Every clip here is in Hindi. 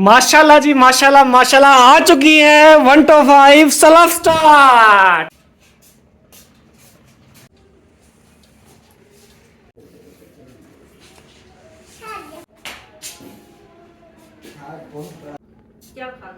माशाल्लाह जी माशाल्लाह माशाल्लाह आ चुकी है 1 to 5 सेल्फ स्टार्ट। क्या खा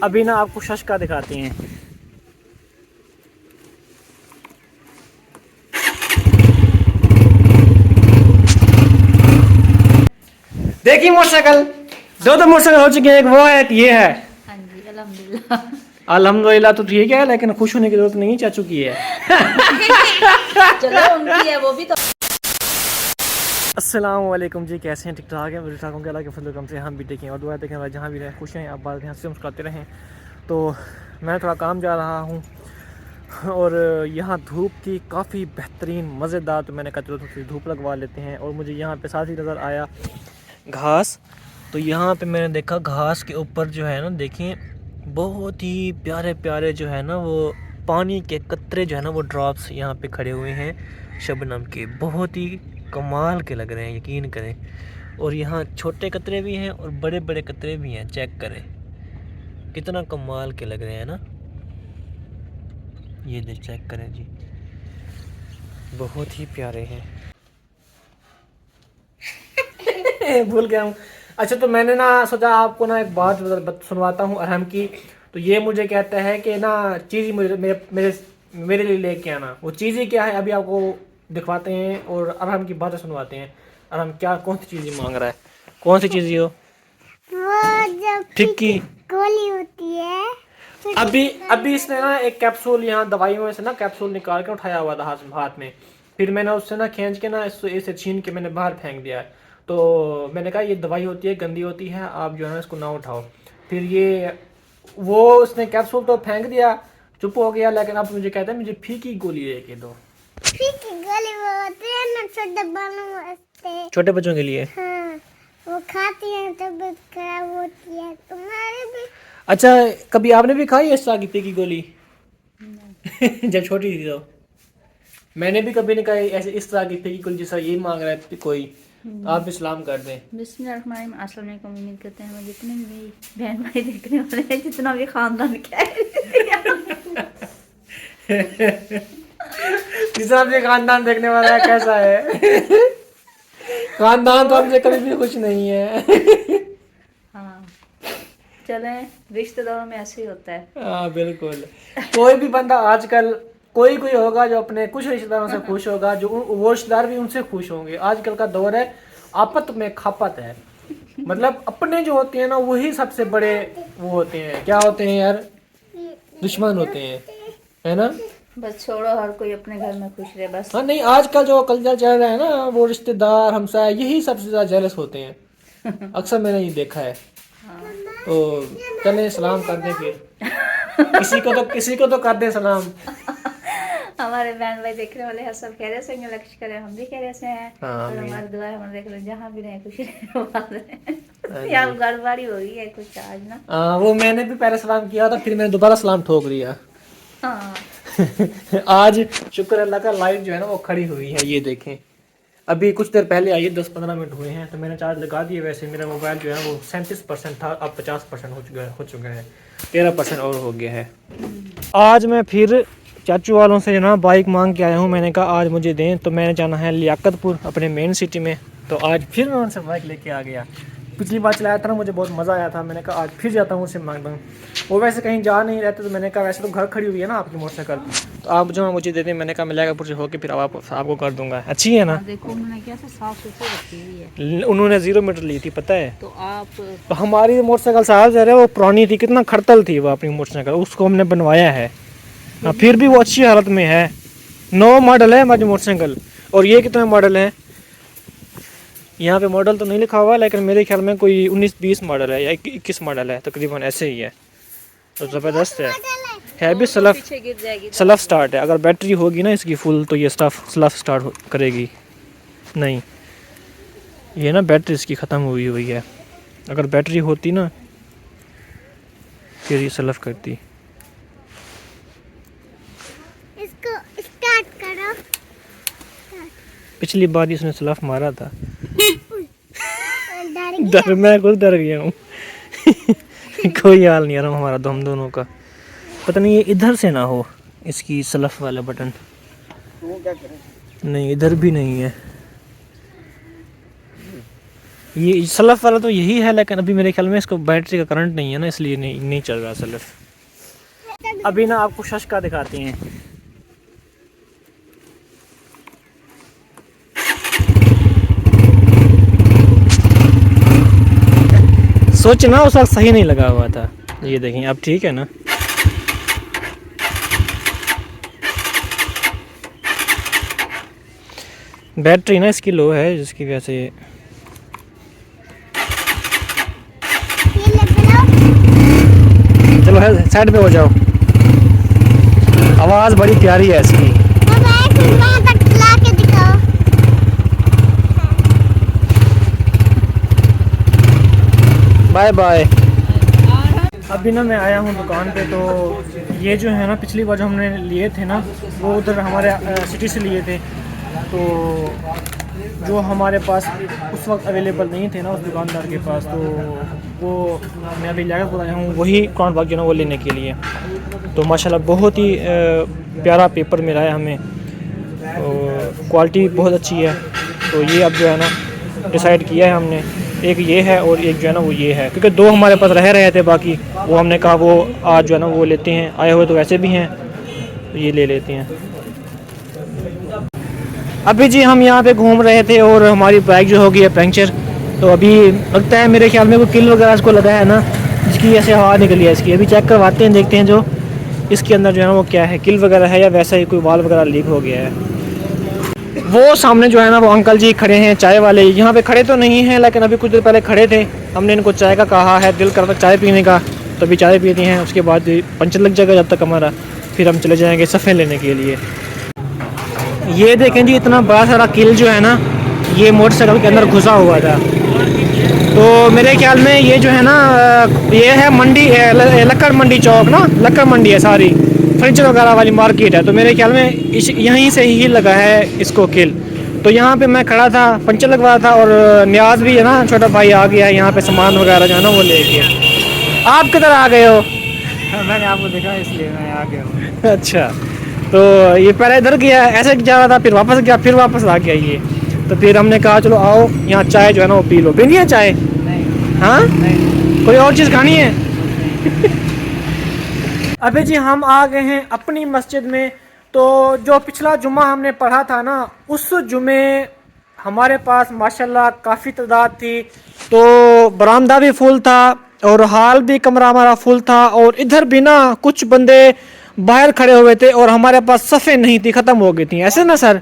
अभी ना आपको शशका दिखाते हैं। देखिए मोटरसाइकिल, दो मोटरसाइकिल हो चुके हैं, एक वो है एक ये है। हाँ जी अल्हम्दुलिल्लाह। अल्हम्दुलिल्लाह तो ठीक है, लेकिन खुश होने की जरूरत नहीं, चाचू की है। चलो उनकी है वो भी तो। अस्सलाम वालेकुम जी, कैसे हैं? ठीक ठाक है, ठीक ठाक होंगे अल्लाह के फजल करम से। हम भी देखें और दुआ देखें भाई, जहाँ भी रहें खुश हैं, आप बात हंसते मुस्कुराते रहें। तो मैं थोड़ा काम जा रहा हूँ और यहाँ धूप थी काफ़ी बेहतरीन मज़ेदार, तो मैंने कहा चलो थोड़ी धूप लगवा लेते हैं। और मुझे यहाँ पे साथ ही नज़र आया घास, तो यहाँ पे मैंने देखा घास के ऊपर जो है ना, देखें बहुत ही प्यारे प्यारे जो है ना वो पानी के कतरे जो है ना वो ड्रॉप्स यहाँ पे खड़े हुए हैं शबनम के, बहुत ही कमाल के लग रहे हैं, यकीन करें। और यहाँ छोटे कतरे भी हैं और बड़े बड़े कतरे भी हैं, चेक करें कितना कमाल के लग रहे हैं ना। ये देख चेक करें जी, बहुत ही प्यारे हैं। भूल गया हूँ। अच्छा, तो मैंने ना सोचा आपको ना एक बात सुनवाता हूँ अरहम की। तो ये मुझे कहता है कि ना चीज़ मुझे मेरे मेरे मेरे लिए लेके आना। वो चीज़ ही क्या है अभी आपको दिखवाते हैं और अरहम की बातें सुनवाते हैं। अरहम क्या कौन सी चीज़ मांग रहा है? कौन सी चीज़ हो? वो जब टिक्की गोली होती है। अभी इसने ना एक कैप्सूल यहाँ दवाइयों में से ना कैप्सूल निकाल के उठाया हुआ था हाथ में। फिर मैंने उससे ना खींच के ना इसे छीन के मैंने बाहर फेंक दिया। तो मैंने कहा ये दवाई होती है, गंदी होती है, आप जो है ना इसको ना उठाओ। फिर ये वो उसने कैप्सूल तो फेंक दिया, चुप हो गया। लेकिन अब मुझे कहता है मुझे फीकी गोली लेके दो। फीकी गोली वो होती है ना, छोटे बालों वास्ते, छोटे बच्चों के लिए। हाँ, वो खाती है तबीयत खराब होती है। तुम्हारे भी अच्छा, कभी आपने भी खाई इस तरह की फीकी गोली? जब छोटी थी तो मैंने भी कभी नहीं खाई ऐसे इस तरह की फीकी गोली जैसा ये मांग रहा है कोई। तो आप भी सलाम कर दें। बिस्मिल्लाहिर्रहमानिर्रहीम। अस्सलाम वालेकुम। उम्मीद करते हैं जितने भी बहन भाई देखने वाले हैं, जितना भी खानदान क्या है, तीसरा भी खानदान देखने वाला है, कैसा है? खानदान तो हमसे कभी भी खुश नहीं है। हाँ चले, रिश्तेदारों में ऐसे ही होता है। हाँ बिल्कुल। कोई भी बंदा आजकल कोई कोई होगा जो अपने कुछ रिश्तेदारों से खुश होगा, जो वो रिश्तेदार भी उनसे खुश होंगे। आजकल का दौर है आपत में खापत है। मतलब अपने जो होते हैं ना वही सबसे बड़े वो होते हैं, क्या होते हैं यार, दुश्मन होते हैं, है ना। बस छोड़ो, हर कोई अपने घर में खुश रहे बस। हाँ नहीं, आजकल जो कल्चर चल रहा है ना वो रिश्तेदार हमसाय यही सबसे ज्यादा जेलस होते हैं, अक्सर मैंने ये देखा है। तो चले सलाम कर दें फिर। किसी को तो कर दें सलाम। हमारे बहन भाई देखने वाले हैं, सब कह रहे से लक्ष्य करे, हम भी कह रहे से हैं। हाँ, और आमीन। हमारे दुआ है, हम देख रहे जहाँ भी रहे खुश रहे। यार गड़बड़ी हो गई है कुछ आज ना। वो मैंने भी पहले सलाम किया था, फिर मैंने दोबारा सलाम ठोक दिया। हाँ आज शुक्र अल्लाह का लाइट जो है ना वो खड़ी हुई है, ये देखें। अभी कुछ देर पहले आई है, 10-15 मिनट हुए हैं, तो मैंने चार्ज लगा दिए। वैसे मेरा मोबाइल जो है वो 37% था, अब 50% हो चुका है, 13% और हो गया है। आज मैं फिर चाचू वालों से जो ना बाइक मांग के आया हूँ। मैंने कहा आज मुझे दें, तो मैंने जाना है लियाकतपुर अपने मेन सिटी में। तो आज फिर मैं उनसे बाइक लेके आ गया। पिछली बार चलाया था ना, मुझे बहुत मज़ा आया था। मैंने कहा आज फिर जाता हूँ उससे मांगता हूँ। वो वैसे कहीं जा नहीं रहते, तो मैंने कहा वैसे तो घर खड़ी हुई है ना आपकी मोटरसाइकिल, तो आप जो मुझे दे दें। मैंने कहा मैं लियाकतपुर से होकर फिर आपको कर दूंगा। अच्छी है ना? देखो उन्होंने क्या साफ सुथरी रखी हुई है। उन्होंने 0 मीटर ली थी, पता है। तो आप तो हमारी मोटरसाइकिल साहब जरा वो पुरानी थी, कितना खड़तल थी वो अपनी मोटरसाइकिल, उसको हमने बनवाया है। हाँ, फिर भी वो अच्छी हालत में है। 9 मॉडल है हमारी मोटरसाइकिल। और ये कितने मॉडल है? यहाँ पे मॉडल तो नहीं लिखा हुआ, लेकिन मेरे ख्याल में कोई 19-20 मॉडल है या 21 मॉडल है तकरीबन, ऐसे ही है। तो ज़बरदस्त है भी पीछे गिर जाएगी। सेल्फ स्टार्ट है। अगर बैटरी होगी ना इसकी फुल, तो ये सेल्फ स्टार्ट करेगी। नहीं, ये ना बैटरी इसकी ख़त्म हुई हुई है। अगर बैटरी होती ना फिर ये सलफ करती। इसको स्टार्ट करो। पिछली बार इसने सलफ मारा था। डर गया। डर, मैं खुद डर गया हूँ। कोई हाल नहीं आ रहा हमारा तो हम दोनों का। पता नहीं ये इधर से ना हो इसकी सलफ वाला बटन। नहीं, इधर भी नहीं है। ये सलफ वाला तो यही है, लेकिन अभी मेरे ख्याल में इसको बैटरी का करंट नहीं है ना, इसलिए नहीं चल रहा सलफ। अभी ना आपको शशका दिखाते हैं। सोचना उस वक्त सही नहीं लगा हुआ था। ये देखें अब ठीक है ना। बैटरी ना इसकी लो है, जिसकी वजह से ये ले बनाओ। चलो साइड पे हो जाओ। आवाज़ बड़ी प्यारी है इसकी। अब ऐसे वहाँ तक ला के दिखाओ। Bye bye. अभी ना मैं आया हूँ दुकान पे, तो ये जो है ना पिछली बार जो हमने लिए थे ना वो उधर हमारे सिटी से लिए थे, तो जो हमारे पास उस वक्त अवेलेबल नहीं थे ना उस दुकानदार के पास, तो वो मैं अभी लेकर बुलाया हूँ वही कुरान पाक जो ना वो लेने के लिए। तो माशाल्लाह बहुत ही प्यारा पेपर मिला है हमें, और क्वालिटी बहुत अच्छी है। तो ये अब जो है ना डिसाइड किया है हमने, एक ये है और एक जो है ना वो ये है, क्योंकि दो हमारे पास रह रहे थे बाकी, वो हमने कहा वो आज जो है ना वो लेते हैं। आए हुए तो वैसे भी हैं, तो ये ले लेते हैं। अभी जी हम यहाँ पे घूम रहे थे और हमारी बाइक जो हो गई है पंक्चर, तो अभी लगता है मेरे ख्याल में वो किल वगैरह इसको लगा है ना, जिसकी ऐसे हवा निकली है इसकी। अभी चेक करवाते हैं, देखते हैं जो इसके अंदर जो है ना वो क्या है, किल वगैरह है या वैसा ही कोई वाल वगैरह लीक हो गया है। वो सामने जो है ना वो अंकल जी खड़े हैं चाय वाले। यहाँ पे खड़े तो नहीं हैं, लेकिन अभी कुछ देर पहले खड़े थे। हमने इनको चाय का कहा है, दिल करता चाय पीने का, तो अभी चाय पीते हैं। उसके बाद पंचर लग जाएगा जब तक हमारा, फिर हम चले जाएंगे सफ़े लेने के लिए। ये देखें जी, इतना बड़ा सारा किल जो है ना ये मोटरसाइकिल के अंदर घुसा हुआ था। तो मेरे ख्याल में ये जो है ना ये है मंडी, लक्कड़ मंडी चौक ना, लक्कड़ मंडी है सारी, फर्नीचर वगैरह वाली मार्केट है। तो मेरे ख्याल में यहीं से ही लगा है इसको किल। तो यहाँ पे मैं खड़ा था, पंचर लगवा था, और न्याज भी है ना छोटा भाई आ गया है यहाँ पे सामान वगैरह जो है ना वो ले गया। आप किधर आ गए हो? मैंने आपको देखा इसलिए मैं आ गया हूँ। अच्छा, तो ये पहले इधर गया, ऐसे जा रहा था, फिर वापस गया, फिर वापस आ गया ये। तो फिर हमने कहा चलो आओ यहाँ चाय जो है ना वो पी लो। पीनी है चाय? नहीं हाँ, नहीं। कोई और चीज़ खानी है? अभी जी हम आ गए हैं अपनी मस्जिद में। तो जो पिछला जुम्मा हमने पढ़ा था ना, उस जुमे हमारे पास माशाल्लाह काफ़ी तादाद थी। तो बरामदा भी फुल था और हाल भी कमरा हमारा फुल था, और इधर भी ना कुछ बंदे बाहर खड़े हुए थे और हमारे पास सफ़े नहीं थी, ख़त्म हो गई थी। ऐसे ना सर?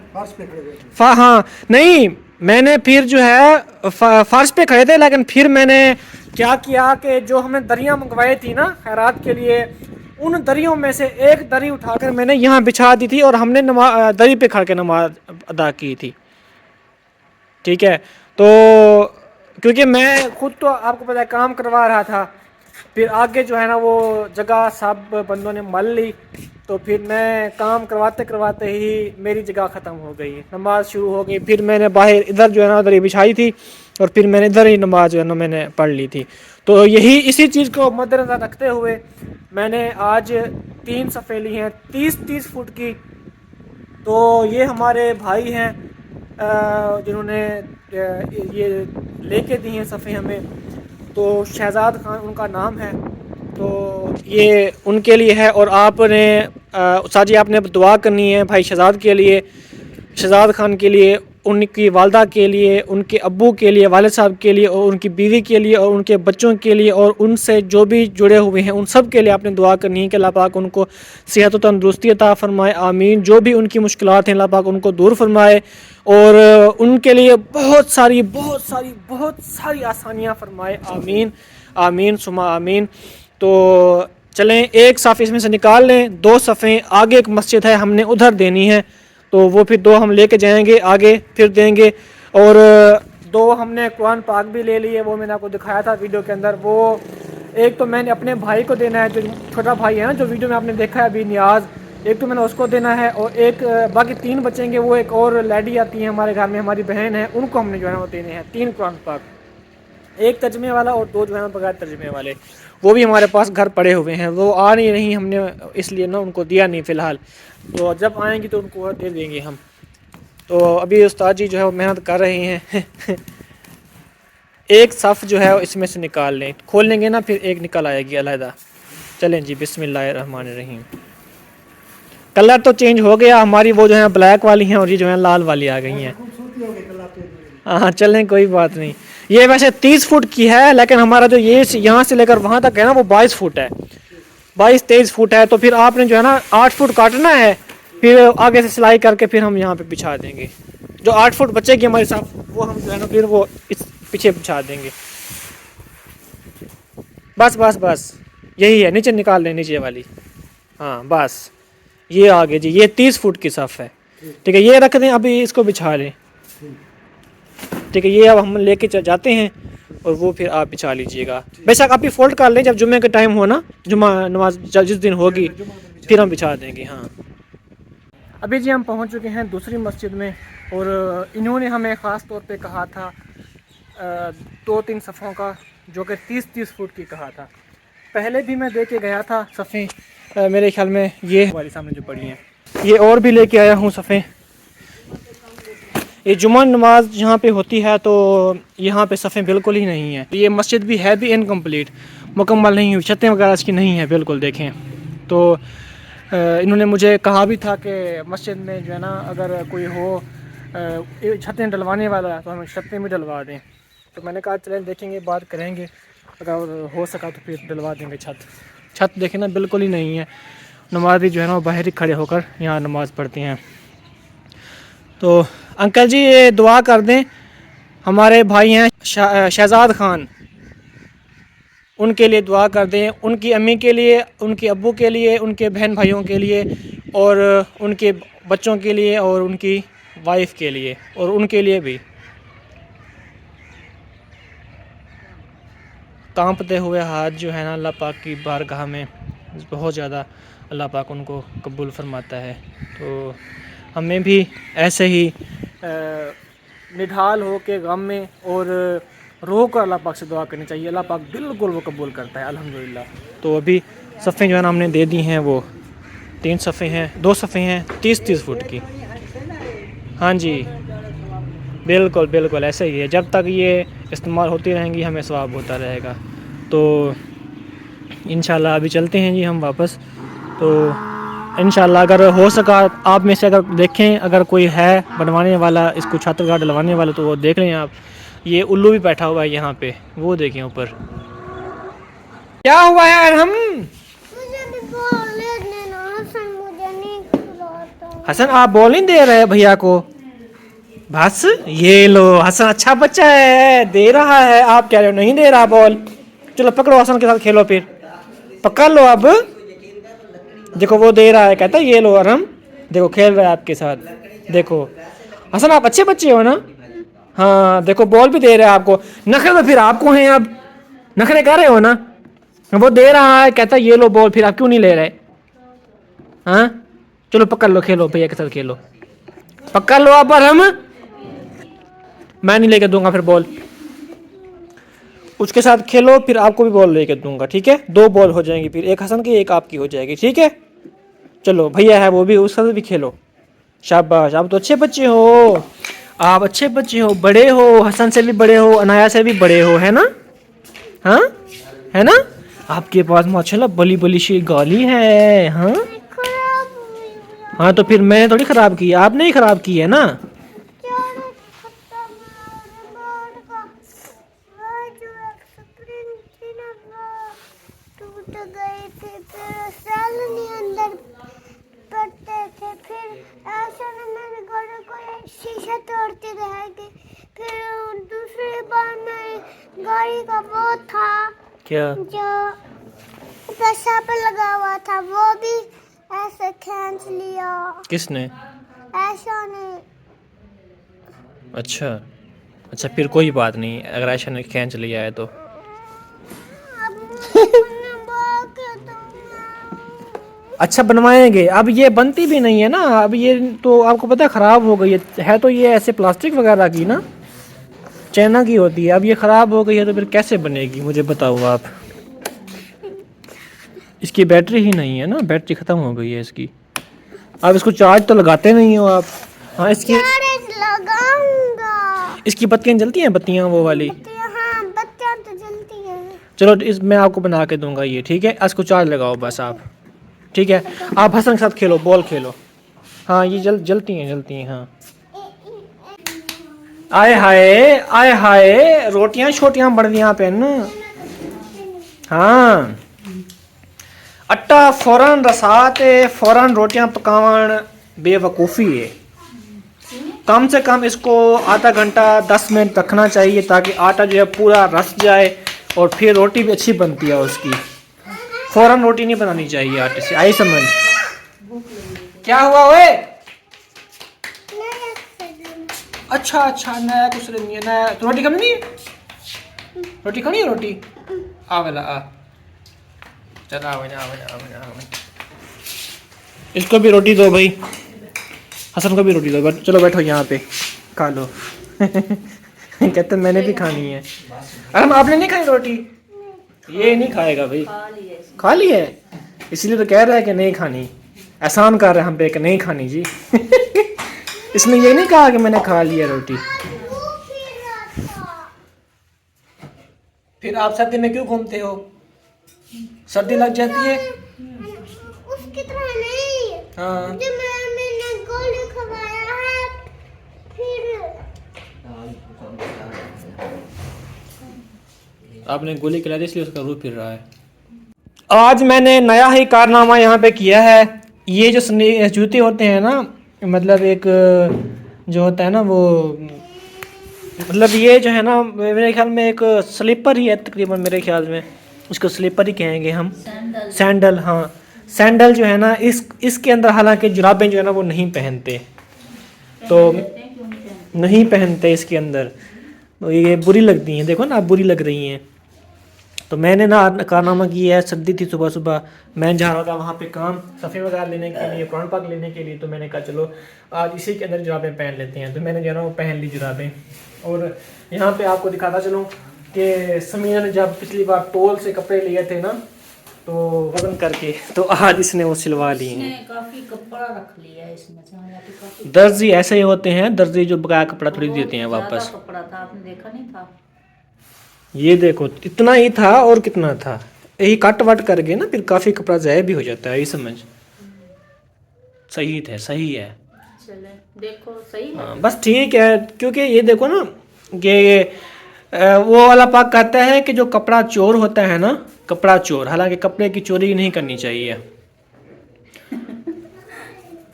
हाँ नहीं, मैंने फिर जो है फर्श पे खड़े थे, लेकिन फिर मैंने क्या किया कि जो हमने दरियाँ मंगवाई थी ना खैरात के लिए, उन दरियों में से एक दरी उठाकर मैंने यहाँ बिछा दी थी और हमने दरी पे खड़ के नमाज अदा की थी। ठीक है, तो क्योंकि मैं खुद तो आपको पता है काम करवा रहा था, फिर आगे जो है ना वो जगह सब बंदों ने मल ली, तो फिर मैं काम करवाते करवाते ही मेरी जगह ख़त्म हो गई, नमाज शुरू हो गई। फिर मैंने बाहर इधर जो है ना दरी बिछाई थी और फिर मैंने इधर ही नमाज जो है ना मैंने पढ़ ली थी। तो यही इसी चीज़ को मद्देनज़र रखते हुए मैंने आज 3 सफ़े ली हैं 30-30 फुट की। तो ये हमारे भाई हैं जिन्होंने ये लेके दी हैं सफ़े हमें। तो शहजाद खान उनका नाम है, तो ये उनके लिए है। और आपने साजी आपने दुआ करनी है भाई शहजाद के लिए, शहजाद खान के लिए, उनकी वालदा के लिए, उनके अब्बू के लिए, वालिद साहब के लिए, और उनकी बीवी के लिए, और उनके बच्चों के लिए, और उनसे जो भी जुड़े हुए हैं उन सब के लिए आपने दुआ करनी है कि अल्लाह पाक उनको सेहत व तंदुरुस्ती अता फरमाए, आमीन। जो भी उनकी मुश्किलात हैं अल्लाह पाक उनको दूर फरमाए, और उनके लिए बहुत सारी आसानियाँ फरमाए, आमीन आमीन सुमा आमीन। तो चलें एक साफ़ इसमें से निकाल लें, 2 सफ़े आगे एक मस्जिद है हमने उधर देनी है, तो वो फिर 2 हम लेके जाएंगे आगे, फिर देंगे। और दो हमने कुरान पाक भी ले लिए, वो मैंने आपको दिखाया था वीडियो के अंदर। वो एक तो मैंने अपने भाई को देना है, जो छोटा भाई है ना, जो वीडियो में आपने देखा है अभी, नियाज़, एक तो मैंने उसको देना है, और एक बाकी 3 बचेंगे। वो एक और लेडी आती है हमारे घर में, हमारी बहन है, उनको हमने जो है वो देने हैं 3 कुरान पाक, एक तर्जमे वाला और 2 जो है बगैर तर्जमे वाले। वो भी हमारे पास घर पड़े हुए हैं, वो आ नहीं रही, हमने इसलिए ना उनको दिया नहीं फ़िलहाल। तो जब आएंगी तो उनको दे देंगे हम। तो अभी उस्ताद जी जो है वो मेहनत कर रहे हैं एक सफ़ जो है इसमें से निकाल लें, खोल लेंगे ना फिर एक निकल आएगी अलहदा। चलें जी, बिस्मिल्लाहिर्रहमानिर्रहीम। कलर तो चेंज हो गया, हमारी वो जो है ब्लैक वाली हैं और ये जो है लाल वाली आ गई हैं। हाँ चलें, कोई बात नहीं। ये वैसे 30 फुट की है, लेकिन हमारा जो ये यहाँ से लेकर वहाँ तक है ना, वो 22 फुट है, 22-23 फुट है। तो फिर आपने जो है ना 8 फुट काटना है, फिर आगे से सिलाई करके फिर हम यहाँ पे बिछा देंगे। जो 8 फुट बचेगी हमारे साथ, वो हम जो है ना फिर वो इस पीछे बिछा देंगे। बस बस बस यही है, नीचे निकाल लें नीचे वाली। हाँ बस ये आगे जी, ये 30 फुट की सफ़ है। ठीक है, ये रख दें, अभी इसको बिछा लें। ठीक है, ये अब हम लेके जाते हैं और वो फिर आप बिछा लीजिएगा। बेशक आप ही फोल्ड कर लें, जब जुम्मे का टाइम हो ना, जुम्मा नमाज जिस दिन होगी फिर हम बिछा देंगे। हाँ अभी जी हम पहुंच चुके हैं दूसरी मस्जिद में, और इन्होंने हमें ख़ास तौर पे कहा था 2-3 सफ़ों का, जो कि 30-30 फुट की कहा था। पहले भी मैं दे के गया था सफ़ें, मेरे ख्याल में ये हमारे सामने जो पड़ी हैं, ये और भी लेके आया हूँ सफ़ें। ये जुम्मा नमाज यहाँ पे होती है तो यहाँ पे सफ़ें बिल्कुल ही नहीं है। ये मस्जिद भी है भी इनकम्प्लीट, मुकम्मल नहीं हुई, छतें वगैरह इसकी नहीं है बिल्कुल। देखें तो इन्होंने मुझे कहा भी था कि मस्जिद में जो है ना अगर कोई हो छतें डलवाने वाला तो हम छतें भी डलवा दें। तो मैंने कहा चलें देखेंगे, बात करेंगे, अगर हो सका तो फिर डलवा देंगे छत देखें ना बिल्कुल ही नहीं है। नमाज़ी जो है ना बाहर ही खड़े होकर यहाँ नमाज़ पढ़ते हैं। तो अंकल जी ये दुआ कर दें, हमारे भाई हैं शहजाद खान, उनके लिए दुआ कर दें, उनकी अम्मी के लिए, उनके अब्बू के लिए, उनके बहन भाइयों के लिए, और उनके बच्चों के लिए, और उनकी वाइफ के लिए, और उनके लिए भी। कांपते हुए हाथ जो है ना अल्लाह पाक की बारगाह में बहुत ज़्यादा अल्लाह पाक उनको कबूल फरमाता है। तो हमें भी ऐसे ही निढाल हो के गम में और रो कर अल्लाह पाक से दुआ करनी चाहिए। अल्लाह पाक बिल्कुल वो कबूल करता है अल्हम्दुलिल्लाह। तो अभी सफ़ें जो है ना हमने दे दी हैं, वो 3 सफ़ें हैं, 2 सफ़ें हैं 30-30 फुट की। हाँ जी बिल्कुल बिल्कुल ऐसे ही है, जब तक ये इस्तेमाल होती रहेंगी हमें सवाब होता रहेगा। तो इंशाल्लाह अभी चलते हैं जी हम वापस। तो इंशाल्लाह अगर हो सका आप में से अगर देखें, अगर कोई है बनवाने वाला, इसको छत वगैरह डलवाने वाला, तो वो देख लें आप। ये उल्लू भी बैठा हुआ है यहाँ पे, वो देखें ऊपर क्या हुआ है। हम मुझे भी बोलने देना हसन, मुझे नहीं खिलाता। हसन आप बॉल नहीं दे रहे भैया को, बस ये लो हसन अच्छा बच्चा है, दे रहा है, आप कह रहे हो नहीं दे रहा बॉल। चलो पकड़ो हसन के साथ खेलो, फिर पकड़ लो। अब देखो वो दे रहा है, कहता है ये लो अरहम, देखो खेल रहा है आपके साथ। देखो हसन आप अच्छे बच्चे हो ना। हाँ देखो बॉल भी दे रहा है आपको, नखरे तो फिर आपको हैं, अब नखरे कर रहे हो ना। वो दे रहा है, कहता है ये लो बॉल, फिर आप क्यों नहीं ले रहे। हाँ चलो पकड़ लो, खेलो भैया के साथ खेलो, पकड़ लो अब अरहम। मैं नहीं लेके दूंगा फिर बॉल, उसके साथ खेलो, फिर आपको भी बॉल लेके दूंगा। ठीक है 2 बॉल हो जाएंगी, फिर एक हसन की एक आपकी हो जाएगी। ठीक है चलो भैया है वो भी, उसके साथ भी खेलो। शाबाश, आप तो अच्छे बच्चे हो, आप अच्छे बच्चे हो, बड़े हो, हसन से भी बड़े हो, अनाया से भी बड़े हो, है ना। हाँ है ना, आपके पास माशाल्लाह बली बली सी गाली है। हाँ खराब हुई हाँ तो फिर मैंने थोड़ी ख़राब की, आपने ही ख़राब की है ना। चारों खत्म और बोर्ड का वो जो स्क्रीन थी ना वो टूट गई थी, फिर सेल नहीं अंदर पड़ते थे, फिर ऐसा ना मेरे घर को शीशा तोड़ती रहेगी। फिर दूसरी बार मेरी गाड़ी का वो था क्या जो पैसा पे लगा हुआ था, वो भी ऐसे खींच लिया। किसने। ऐसा नहीं, अच्छा अच्छा फिर कोई बात नहीं, अगर ऐसा नहीं खींच लिया है तो। अब बनवा के दूंगा। अच्छा बनवाएंगे, अब ये बनती भी नहीं है ना, अब ये तो आपको पता है ख़राब हो गई है तो ये ऐसे प्लास्टिक वगैरह की ना, चाइना की होती है। अब ये ख़राब हो गई है तो फिर कैसे बनेगी मुझे बताओ आप। इसकी बैटरी ही नहीं है ना, बैटरी ख़त्म हो गई है इसकी। अब इसको चार्ज तो लगाते नहीं हो आप। हाँ इसकी चार्ज लगाऊंगा। इसकी बत्तियाँ जलती हैं, बत्तियाँ वो वाली। हाँ बच्चा तो जलती है। चलो इस मैं आपको बना के दूंगा ये, ठीक है। इसको चार्ज लगाओ बस आप, ठीक है। आप हसन के साथ खेलो, बॉल खेलो। हाँ ये जलती हैं हाँ। आए हाय रोटियां छोटियां बड़दियां पेन। हाँ अट्टा फौरन रसा ते फौरन रोटियां पकावन बेवकूफ़ी है। कम से कम इसको आधा घंटा 10 मिनट रखना चाहिए ताकि आटा जो है पूरा रस जाए और फिर रोटी भी अच्छी बनती है उसकी। फौरन रोटी नहीं बनानी चाहिए आटे से, आई समझ। क्या हुआ ओए? अच्छा नया कुछ नहीं है, नया तो रोटी खानी है, रोटी खानी है रोटी। आ वाला आ चल आ इसको भी रोटी दो भाई, हसन को भी रोटी दो। चलो बैठो यहाँ पे खा लो। कहते मैंने भी खानी है। अरे आपने नहीं खाई रोटी? ये नहीं खाएगा भाई। खा ली है इसलिए तो कह रहा है कि नहीं खानी, एहसान कर रहे हैं हम पे कि नहीं खानी जी। इसने ये नहीं कहा कि मैंने खा लिया रोटी। फिर आप सर्दी में क्यों घूमते हो? सर्दी लग जाती है? उसकी तरह नहीं। हाँ जब मैंने गोली खवाया है फिर आपने गोली खिला दी इसलिए उसका रूह फिर रहा है। आज मैंने नया ही कारनामा यहाँ पे किया है। ये जो जूते होते हैं ना, मतलब एक जो होता है ना वो, मतलब ये जो है ना मेरे ख्याल में एक स्लीपर ही है तकरीबन, मेरे ख्याल में उसको स्लीपर ही कहेंगे हम। सैंडल हाँ सैंडल जो है ना इसके अंदर हालांकि जुराबें जो है ना वो नहीं पहनते, तो नहीं पहनते इसके अंदर, तो ये बुरी लगती हैं। देखो ना बुरी लग रही हैं। तो मैंने ना कारनामा किया है, सर्दी थी सुबह सुबह मैं जा रहा था वहाँ पे काम सफ़ी वगैरह लेने के लिए, कुरान पाक लेने के लिए। तो मैंने कहा चलो आज इसी के अंदर जुराबें पहन लेते हैं। तो मैंने जो है ना वो पहन ली जुराबें। और यहाँ पे आपको दिखाता चलूँ कि समीना ने जब पिछली बार तोल से कपड़े लिए थे ना तो वजन करके, तो आज इसने वो सिलवा लिए हैं। काफी कपड़ा रख लिया है इसमें, काफी दर्जी ऐसे ही होते हैं, दर्जी जो बकाया कपड़ा थोड़ी देते हैं वापस। कपड़ा था, आपने देखा नहीं था? ये देखो इतना ही था और कितना था, यही कट वट करके ना फिर काफ़ी कपड़ा ज़ाया भी हो जाता है, ये समझ। सही है चले देखो सही है। हाँ बस ठीक है, क्योंकि ये देखो ना कि वो वाला पाक कहता है कि जो कपड़ा चोर होता है ना, कपड़ा चोर, हालांकि कपड़े की चोरी नहीं करनी चाहिए।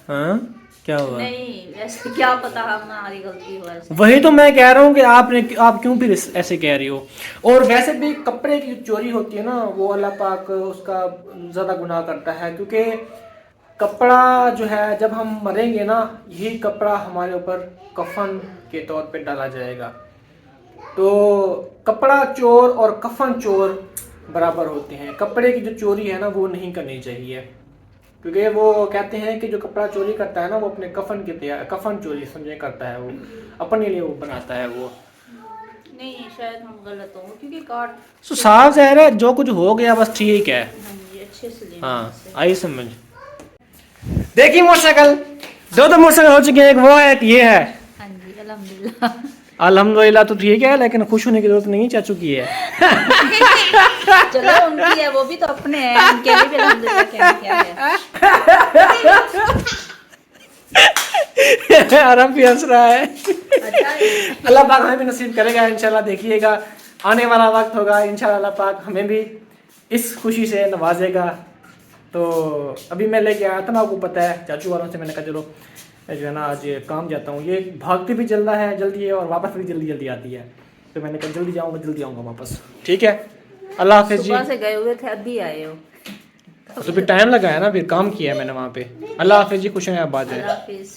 हाँ क्या हुआ? नहीं वैसे क्या पता हमारी गलती हो ऐसे। वही तो मैं कह रहा हूँ कि आप क्यों फिर ऐसे कह रही हो। और वैसे भी कपड़े की चोरी होती है ना वो अल्लाह पाक उसका ज़्यादा गुनाह करता है, क्योंकि कपड़ा जो है जब हम मरेंगे ना यही कपड़ा हमारे ऊपर कफन के तौर पे डाला जाएगा। तो कपड़ा चोर और कफन चोर बराबर होते हैं। कपड़े की जो चोरी है ना वो नहीं करनी चाहिए, क्योंकि वो कहते हैं कि जो कपड़ा चोरी करता है ना वो अपने कफन के कफन चोरी समझे करता है, वो अपने लिए वो बनाता है वो। नहीं शायद हम गलत होंगे क्योंकि काट तो साफ ज़ाहिर है जो कुछ हो गया बस ठीक है। हाँ जी अच्छे से लेना हाँ आई समझ। देखिए मोटरसाइकिल, दो मोटरसाइकिल हो चुके हैं, एक वो है एक ये है। हाँ जी अल्हम्दुलिल्लाह। अल्हम्दुलिल्लाह तो ठीक है, लेकिन खुश होने की जरूरत नहीं चाचू की है। चलो उनकी है, वो भी तो अपने हैं, उनके लिए भी अल्हम्दुलिल्लाह क्या है। आराम भी हंस रहा है। अच्छा अल्लाह पाक हमें भी नसीब करेगा इंशाल्लाह। देखिएगा आने वाला वक्त होगा इंशाल्लाह अल्लाह पाक हमें भी इस खुशी से नवाजेगा। तो अभी मैं लेके आया था ना, आपको पता है चाचू वालों से, मैंने कहा चलो जो है ना आज काम जाता हूँ। ये भागती भी जल्दा है जल्दी है और वापस भी जल्दी जल्दी आती है, तो मैंने कहा जल्दी आऊँगा वापस। ठीक है अल्लाह हाफिज़ जी। सुबह से गए हुए थे अभी आए हो तो फिर टाइम लगा है ना, फिर काम किया है मैंने वहाँ पे। अल्लाह हाफिज़ जी, खुश हैं आबाद है। अल्लाह हाफिज़।